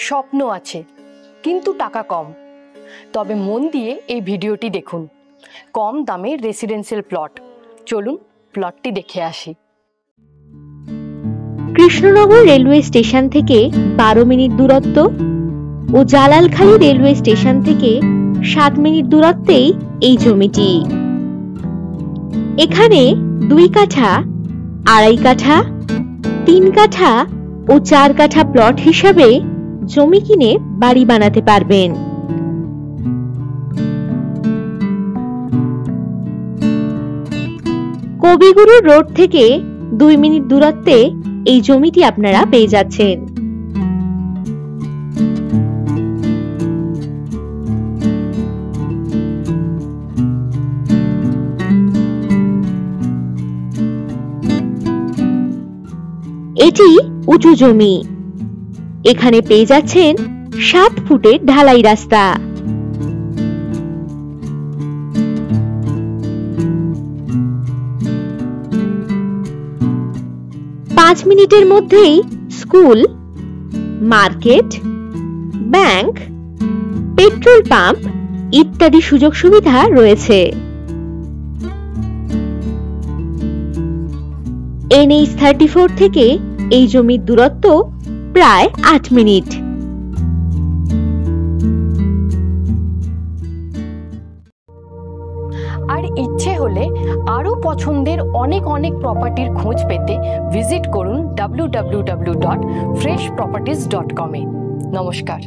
স্বপ্ন আছে কিন্তু টাকা কম, তবে মন দিয়ে এই ভিডিওটি দেখুন। কম দামে রেসিডেন্সিয়াল প্লট, চলুন প্লটটি দেখে আসি। কৃষ্ণনগর রেলওয়ে স্টেশন থেকে 12 মিনিট দূরত্ব ও জালালখালী রেলওয়ে স্টেশন থেকে 7 মিনিট দূরত্বেই এই জমিটি। এখানে 2 কাঠা, 2.5 কাঠা, 3 কাঠা ও 4 কাঠা প্লট হিসাবে জমি কিনে বাড়ি বানাতে পারবেন। কবিগুরু রোড থেকে 2 মিনিট দূরত্বে এই জমিটি আপনারা পেয়ে যাচ্ছেন। এটি উঁচু জমি, এখানে পেয়ে যাচ্ছেন 7 ফুটের ঢালাই রাস্তা। পাঁচ মিনিটের মধ্যেই school, market, bank, petrol pump ইত্যাদি সুযোগ সুবিধা রয়েছে। NH 34 থেকে এই জমির দূরত্ব প্রায় 8 মিনিট। আর ইচ্ছে হলে আরও পছন্দের অনেক প্রপার্টির খোঁজ পেতে ভিজিট করুন www.freshproperties.com-এ। নমস্কার।